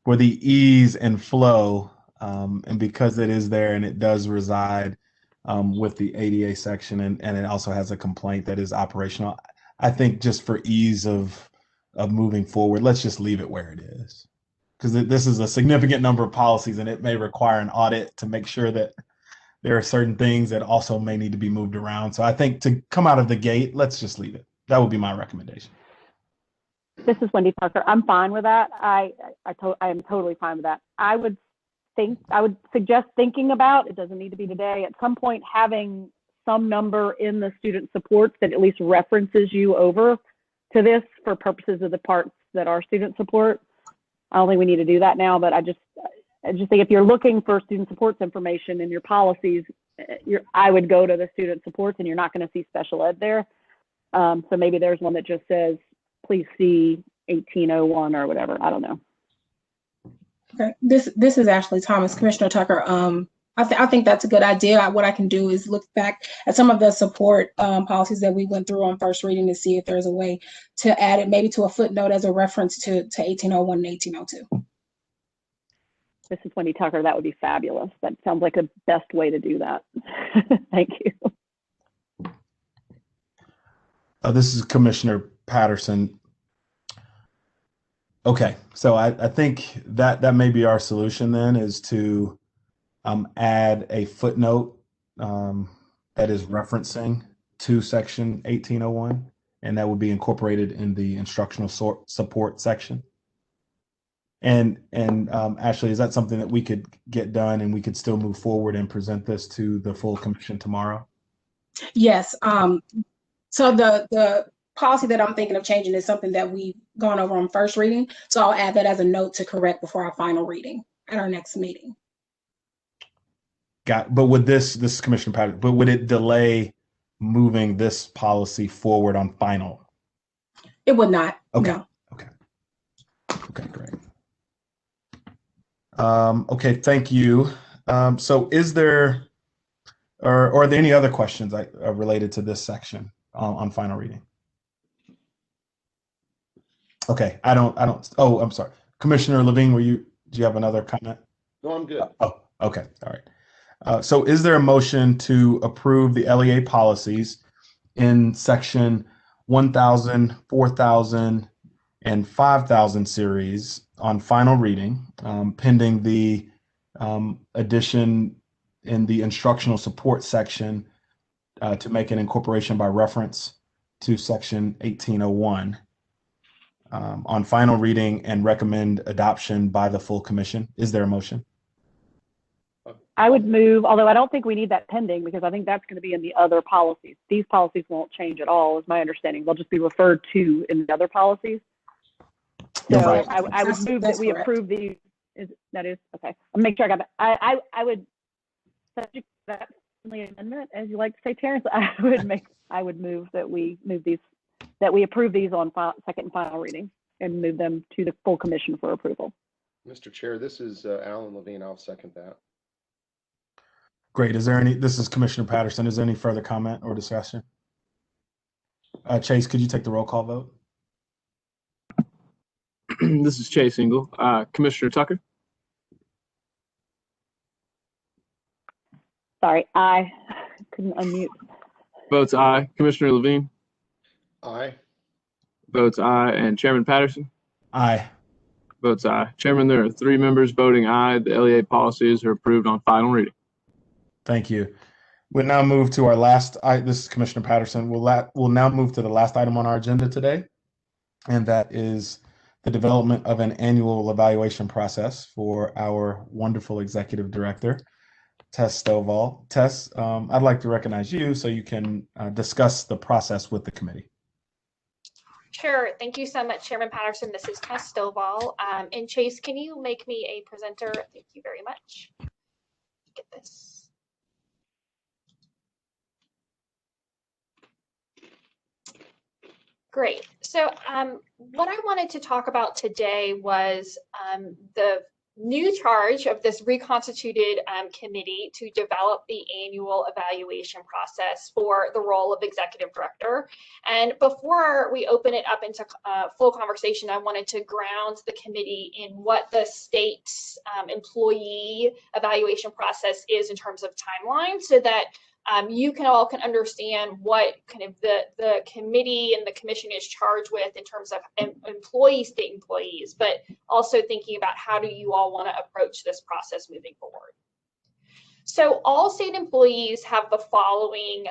for the ease and flow, and because it is there and it does reside with the ADA section, and it also has a complaint that is operational. I think just for ease of moving forward, let's just leave it where it is, because this is a significant number of policies and it may require an audit to make sure that there are certain things that also may need to be moved around. So I think to come out of the gate, let's just leave it. That would be my recommendation. This is Wendy Tucker. I'm fine with that. I am totally fine with that. I would suggest thinking about, it doesn't need to be today, at some point having some number in the student supports that at least references you over to this for purposes of the parts that are student support. I don't think we need to do that now, but I just think if you're looking for student supports information in your policies, I would go to the student supports, and you're not going to see special ed there. So maybe there's one that just says, please see 1801 or whatever. I don't know. Okay, this is Ashley Thomas, Commissioner Tucker. I think that's a good idea. What I can do is look back at some of the support policies that we went through on first reading to see if there's a way to add it maybe to a footnote as a reference to 1801 and 1802. This is Wendy Tucker. That would be fabulous. That sounds like the best way to do that. Thank you. This is Commissioner Patterson. Okay, so I think that may be our solution then, is to add a footnote that is referencing to section 1801, and that would be incorporated in the instructional support section. And Ashley, is that something that we could get done and we could still move forward and present this to the full commission tomorrow? Yes. So the policy that I'm thinking of changing is something that we've gone over on first reading. So I'll add that as a note to correct before our final reading at our next meeting. But would this is Commissioner Patterson, but would it delay moving this policy forward on final? It would not. Okay. No. Okay. Okay, great. Okay, thank you. So is there, or are there any other questions related to this section on final reading? Okay, I don't, oh, I'm sorry. Commissioner Levine, do you have another comment? No, I'm good. Oh, okay, all right. So is there a motion to approve the LEA policies in section 1,000, 4,000, and 5,000 series on final reading, pending the addition in the instructional support section to make an incorporation by reference to section 1801 on final reading and recommend adoption by the full commission? Is there a motion? I would move, although I don't think we need that pending because I think that's going to be in the other policies. These policies won't change at all, is my understanding. They'll just be referred to in the other policies. You're So right. I would move that we approve these. That is okay. I'll make sure I got that. I would, subject to that friendly amendment, as you like to say, Terrence. I would move that we approve these on second and final reading and move them to the full commission for approval. Mr. Chair, this is Alan Levine. I'll second that. Great. This is Commissioner Patterson. Is there any further comment or discussion? Chase, could you take the roll call vote? This is Chase Ingle. Commissioner Tucker, Sorry, I couldn't unmute. votes aye. Commissioner Levine, Aye. votes aye. And Chairman Patterson, Aye. votes aye. Chairman, there are 3 members voting aye. The LEA policies are approved on final reading. Thank you. We'll now move to our last, this is Commissioner Patterson. We'll now move to the last item on our agenda today, and that is the development of an annual evaluation process for our wonderful executive director, Tess Stovall. Tess, I'd like to recognize you so you can discuss the process with the committee. Sure. Thank you so much, Chairman Patterson. This is Tess Stovall. And Chase, can you make me a presenter? Thank you very much. Get this. Great. So what I wanted to talk about today was the new charge of this reconstituted committee to develop the annual evaluation process for the role of executive director. And before we open it up into full conversation, I wanted to ground the committee in what the state's employee evaluation process is in terms of timeline, so that you can understand what kind of the committee and the commission is charged with in terms of state employees, but also thinking about how do you all want to approach this process moving forward. So all state employees have the following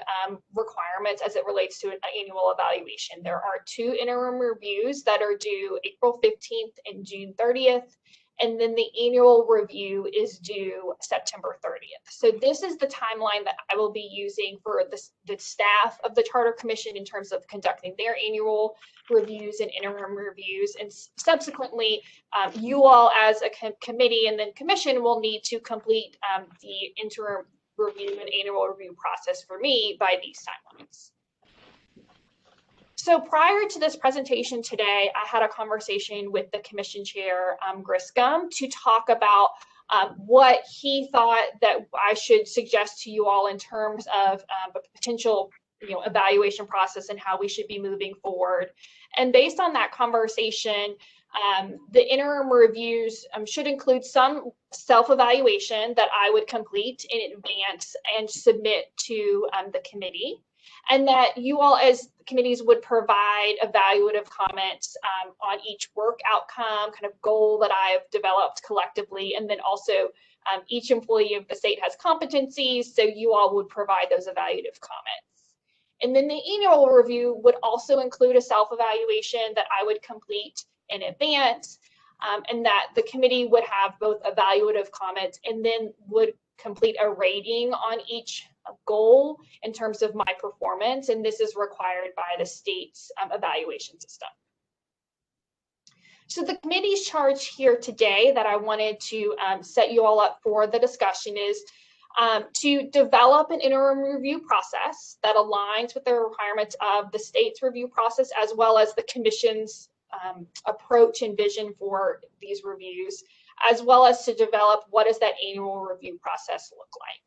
requirements as it relates to an annual evaluation. There are 2 interim reviews that are due April 15th and June 30th. And then the annual review is due September 30th. So this is the timeline that I will be using for the staff of the Charter Commission in terms of conducting their annual reviews and interim reviews. And subsequently, you all as a committee and then commission will need to complete the interim review and annual review process for me by these timelines. So prior to this presentation today, I had a conversation with the commission chair, Griscom, to talk about what he thought that I should suggest to you all in terms of a potential evaluation process and how we should be moving forward. And based on that conversation, the interim reviews should include some self-evaluation that I would complete in advance and submit to the committee. And that you all as committees would provide evaluative comments on each work outcome, kind of goal that I've developed collectively. And then also each employee of the state has competencies, so you all would provide those evaluative comments. And then the annual review would also include a self-evaluation that I would complete in advance, and that the committee would have both evaluative comments and then would complete a rating on each goal in terms of my performance, and this is required by the state's evaluation system. So the committee's charge here today that I wanted to set you all up for the discussion is to develop an interim review process that aligns with the requirements of the state's review process as well as the commission's approach and vision for these reviews, as well as to develop what does that annual review process look like.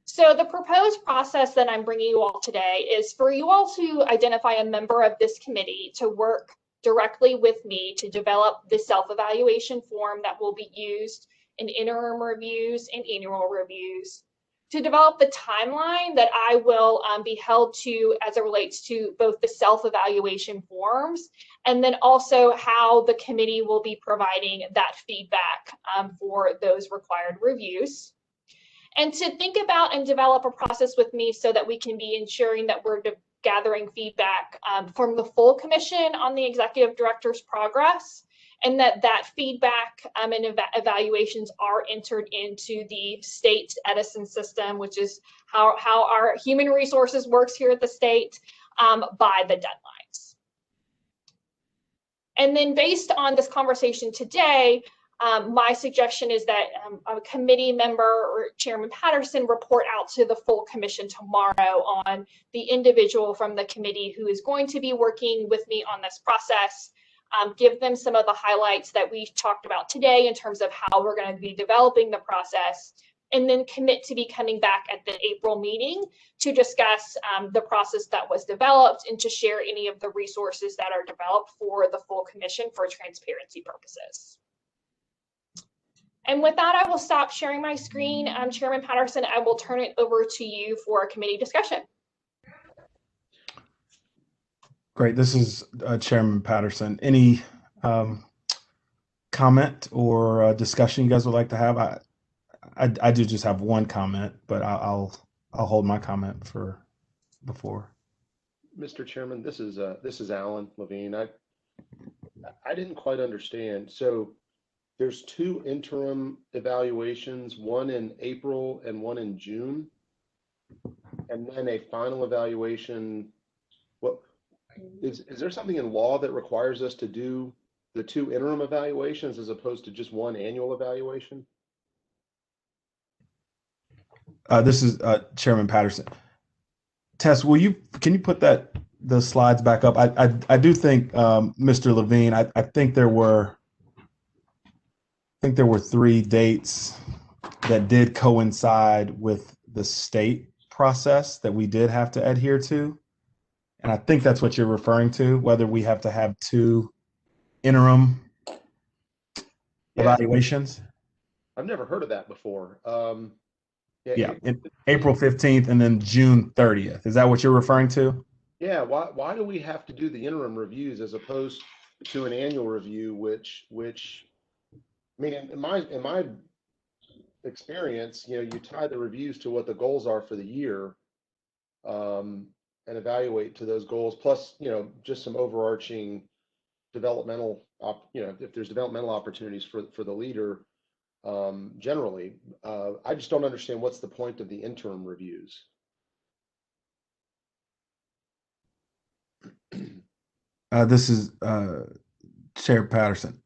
So the proposed process that I'm bringing you all today is for you all to identify a member of this committee to work directly with me to develop the self-evaluation form that will be used in interim reviews and annual reviews, to develop the timeline that I will be held to as it relates to both the self-evaluation forms and then also how the committee will be providing that feedback for those required reviews. And to think about and develop a process with me so that we can be ensuring that we're gathering feedback from the full commission on the executive director's progress, and that feedback and evaluations are entered into the state Edison system, which is how our human resources works here at the state, by the deadlines. And then based on this conversation today, my suggestion is that a committee member or Chairman Patterson report out to the full commission tomorrow on the individual from the committee who is going to be working with me on this process. Give them some of the highlights that we talked about today in terms of how we're going to be developing the process, and then commit to be coming back at the April meeting to discuss the process that was developed and to share any of the resources that are developed for the full commission for transparency purposes. And with that, I will stop sharing my screen. Chairman Patterson, I will turn it over to you for a committee discussion. Great. This is Chairman Patterson. Any comment or discussion you guys would like to have? I do just have one comment, but I'll hold my comment for before. Mr. Chairman, this is Alan Levine. I didn't quite understand. So there's two interim evaluations, one in April and one in June, and then a final evaluation. What is there something in law that requires us to do the two interim evaluations as opposed to just one annual evaluation? This is Chairman Patterson. Tess, can you put the slides back up? I do think Mr. Levine, I think there were 3 dates that did coincide with the state process that we did have to adhere to. And I think that's what you're referring to, whether we have to have 2 interim evaluations. I've never heard of that before. Yeah, April 15th and then June 30th. Is that what you're referring to? Yeah, why do we have to do the interim reviews as opposed to an annual review, which I mean, in my experience, you tie the reviews to what the goals are for the year, and evaluate to those goals, plus, just some overarching developmental, if there's developmental opportunities for the leader, generally. I just don't understand what's the point of the interim reviews. This is Chair Patterson.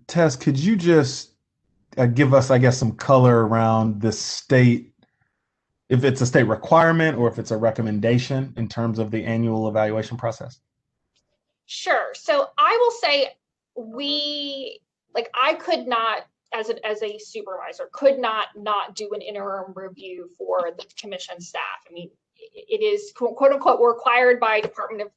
Tess, could you just give us, I guess, some color around the state, if it's a state requirement or if it's a recommendation in terms of the annual evaluation process? Sure. So I will say I could not, as a supervisor, could not do an interim review for the commission staff. I mean, it is quote unquote required by Department of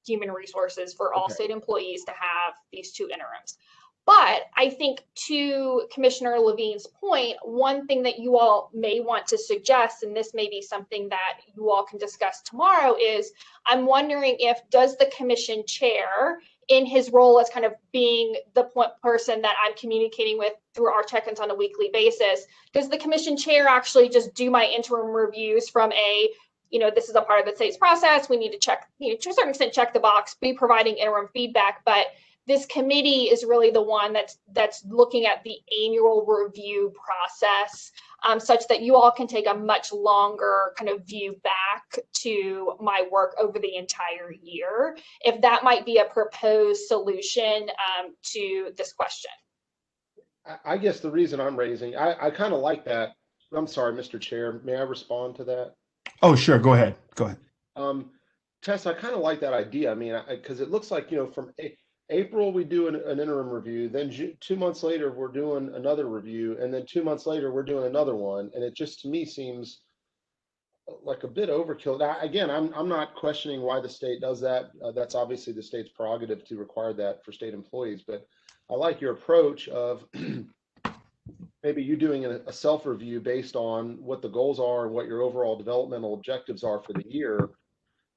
Human Resources for all state employees to have these 2 interims. But I think, to Commissioner Levine's point, one thing that you all may want to suggest, and this may be something that you all can discuss tomorrow, is I'm wondering does the commission chair, in his role as kind of being the point person that I'm communicating with through our check-ins on a weekly basis, does the commission chair actually just do my interim reviews from this is a part of the state's process, we need to check, to a certain extent, check the box, be providing interim feedback, but this committee is really the one that's looking at the annual review process, such that you all can take a much longer kind of view back to my work over the entire year, if that might be a proposed solution to this question. I guess the reason I'm raising, I kind of like that. I'm sorry, Mr. Chair, may I respond to that? Oh, sure. Go ahead. Tess, I kind of like that idea. I mean, because it looks like, from April, we do an interim review, then 2 months later, we're doing another review, and then 2 months later, we're doing another one. And it just, to me, seems like a bit overkill. Now, again, I'm not questioning why the state does that. That's obviously the state's prerogative to require that for state employees. But I like your approach of maybe you doing a self-review based on what the goals are and what your overall developmental objectives are for the year,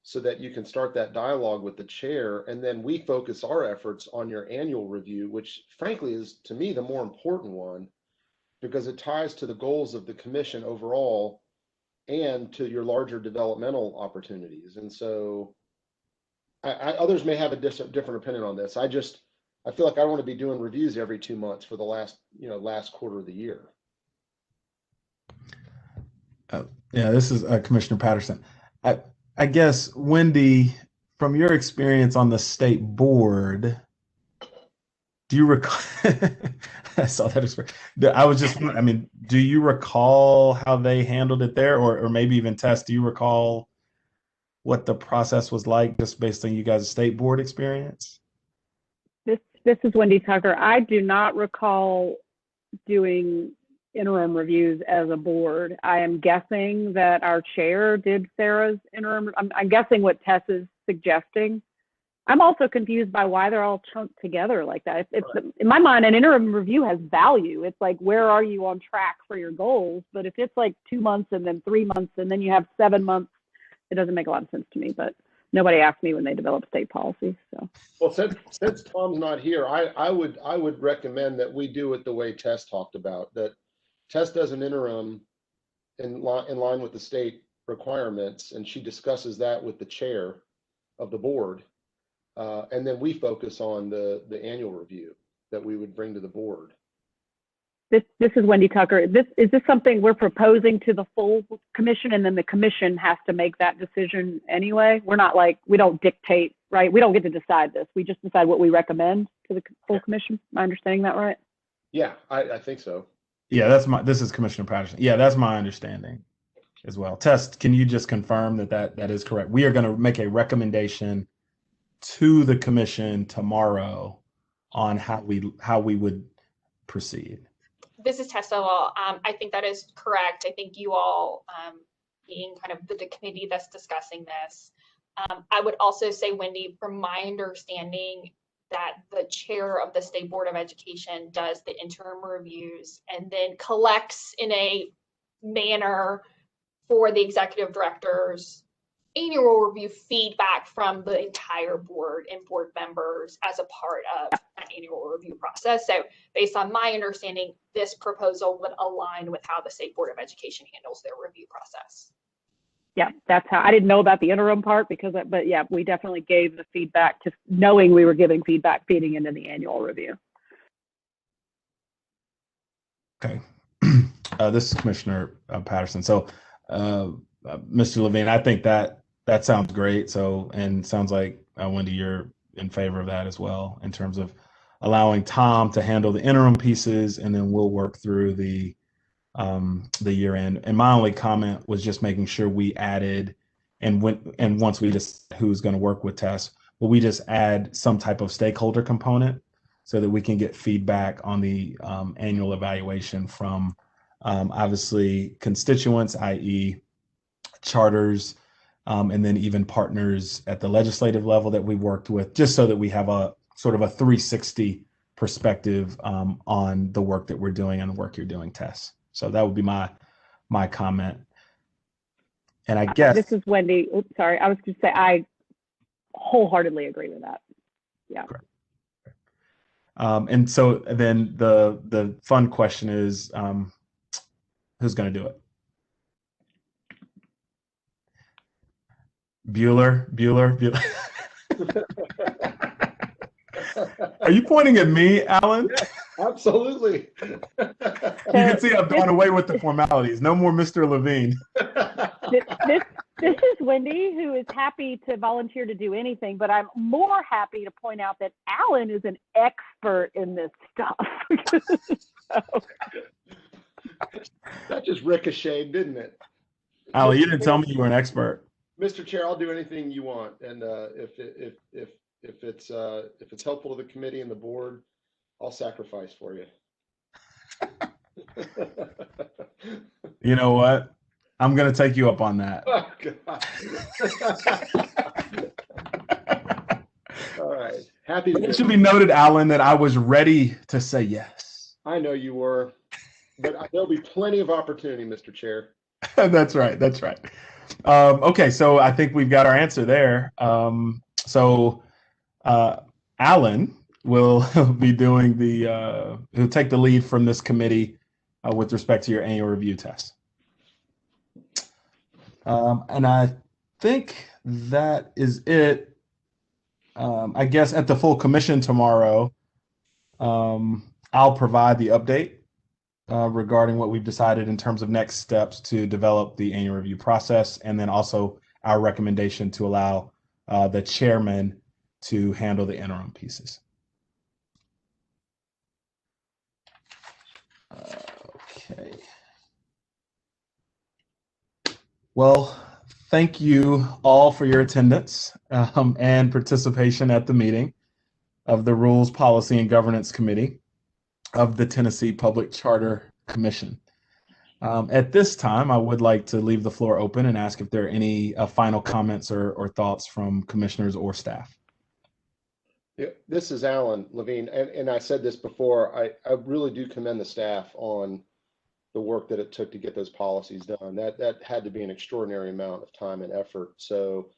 so that you can start that dialogue with the chair. And then we focus our efforts on your annual review, which frankly is, to me, the more important one, because it ties to the goals of the commission overall and to your larger developmental opportunities. And so others may have a different opinion on this. I feel like I want to be doing reviews every 2 months for the last quarter of the year. Yeah, this is Commissioner Patterson. I guess, Wendy, from your experience on the state board, do you recall? I saw that experience. Do you recall how they handled it there, or maybe even Tess? Do you recall what the process was like, just based on you guys' state board experience? This is Wendy Tucker. I do not recall doing interim reviews as a board. I am guessing that our chair did Sarah's interim. I'm guessing what Tess is suggesting. I'm also confused by why they're all chunked together like that. In my mind, an interim review has value. It's like, where are you on track for your goals? But if it's like 2 months and then 3 months and then you have 7 months, it doesn't make a lot of sense to me. But nobody asked me when they develop state policy. So, well, since Tom's not here, I would recommend that we do it the way Tess talked about. That Tess does an interim in line with the state requirements, and she discusses that with the chair of the board. And then we focus on the annual review that we would bring to the board. This is Wendy Tucker. Is this something we're proposing to the full commission, and then the commission has to make that decision anyway? We're not like, we don't dictate, right? We don't get to decide this. We just decide what we recommend to the full commission. Am I understanding that right? Yeah, I think so. Yeah, this is Commissioner Patterson. Yeah, that's my understanding as well. Tess, can you just confirm that is correct? We are going to make a recommendation to the commission tomorrow on how we would proceed. This is Tessa Law. I think that is correct. I think you all, being kind of the committee that's discussing this, I would also say, Wendy, from my understanding, that the chair of the State Board of Education does the interim reviews and then collects in a manner for the executive director's annual review feedback from the entire board and board members as a part of that annual review process. So based on my understanding, this proposal would align with how the State Board of Education handles their review process. Yeah, that's how. I didn't know about the interim part but yeah, we definitely gave the feedback, to knowing we were giving feedback feeding into the annual review. Okay. This is Commissioner Patterson. So, Mr. Levine, I think that sounds great. So, and sounds like, Wendy, you're in favor of that as well, in terms of allowing Tom to handle the interim pieces, and then we'll work through the year end. And my only comment was just making sure we added, and once we just who's going to work with Tess, but we just add some type of stakeholder component so that we can get feedback on the annual evaluation from obviously constituents, i.e. charters, and then even partners at the legislative level that we worked with, just so that we have a sort of a 360 perspective on the work that we're doing and the work you're doing, Tess. So that would be my comment. And I guess this is Wendy. Oops, sorry, I was going to say I wholeheartedly agree with that. Yeah. Great. And so then the fun question is, who's going to do it? Bueller. Are you pointing at me, Alan? Yeah, absolutely. You can see I've gone away with the formalities. No more Mr. Levine. This is Wendy, who is happy to volunteer to do anything, but I'm more happy to point out that Alan is an expert in this stuff. So. That just ricocheted, didn't it? Alan, you didn't tell me you were an expert. Mr. Chair, I'll do anything you want, and if it's helpful to the committee and the board, I'll sacrifice for you. You know what? I'm going to take you up on that. Oh, God. All right. Happy to It should be noted, Alan, that I was ready to say yes. I know you were, but there'll be plenty of opportunity, Mr. Chair. That's right. That's right. Okay, so I think we've got our answer there. Alan will be doing he'll take the lead from this committee with respect to your annual review test. And I think that is it. I guess at the full commission tomorrow, I'll provide the update regarding what we've decided in terms of next steps to develop the annual review process, and then also our recommendation to allow the chairman to handle the interim pieces. Okay. Well, thank you all for your attendance and participation at the meeting of the Rules, Policy, and Governance Committee of the Tennessee Public Charter Commission. At this time, I would like to leave the floor open and ask if there are any final comments or thoughts from commissioners or staff. Yeah, this is Alan Levine, and I said this before, I really do commend the staff on the work that it took to get those policies done. That had to be an extraordinary amount of time and effort. So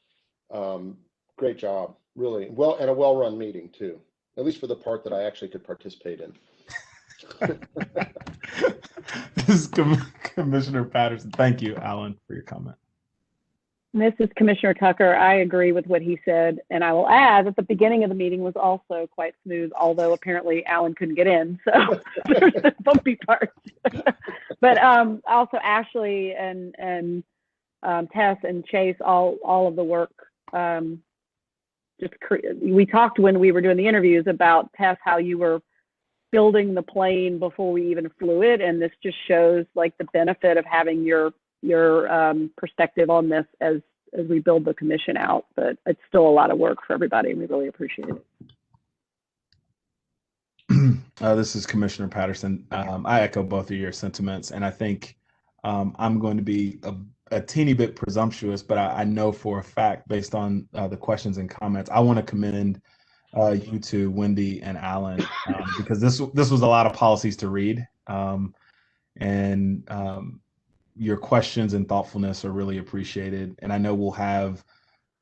great job, really. Well, and a well-run meeting too, at least for the part that I actually could participate in. This is Commissioner Patterson. Thank you, Alan, for your comment. This is Commissioner Tucker. I agree with what he said. And I will add that the beginning of the meeting was also quite smooth, although apparently Alan couldn't get in. So there's the bumpy parts. But also Ashley and Tess and Chase, all of the work. We talked when we were doing the interviews about, Tess, how you were building the plane before we even flew it. And this just shows like the benefit of having your perspective on this as we build the commission out, but it's still a lot of work for everybody, and we really appreciate it. This is Commissioner Patterson. I echo both of your sentiments, and I think I'm going to be a teeny bit presumptuous, but I know for a fact, based on the questions and comments, I want to commend you two, Wendy and Alan, because this was a lot of policies to read, and your questions and thoughtfulness are really appreciated. And I know we'll have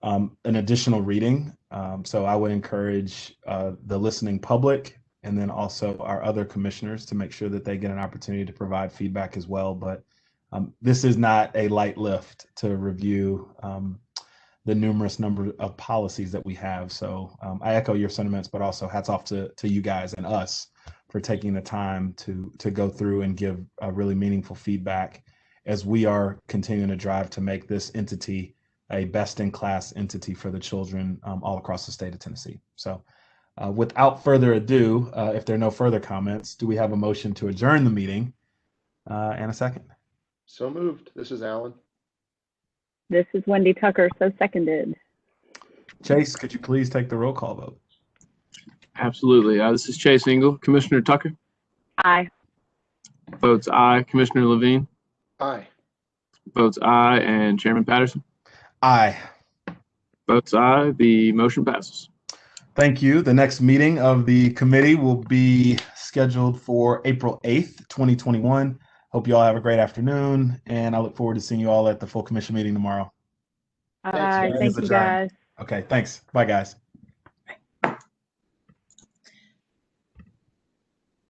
an additional reading. So I would encourage the listening public and then also our other commissioners to make sure that they get an opportunity to provide feedback as well. But this is not a light lift to review the numerous number of policies that we have. So I echo your sentiments, but also hats off to you guys and us for taking the time to go through and give a really meaningful feedback as we are continuing to drive to make this entity a best-in-class entity for the children all across the state of Tennessee. So without further ado, if there are no further comments, do we have a motion to adjourn the meeting and a second? So moved. This is Alan. This is Wendy Tucker, so seconded. Chase, could you please take the roll call vote? Absolutely. This is Chase Engel. Commissioner Tucker? Aye. Votes aye. Commissioner Levine? Aye. Votes aye. And Chairman Patterson? Aye. Votes aye. The motion passes. Thank you. The next meeting of the committee will be scheduled for April 8th, 2021. Hope you all have a great afternoon, and I look forward to seeing you all at the full commission meeting tomorrow. Aye. Thank you, guys. Okay, thanks. Bye, guys.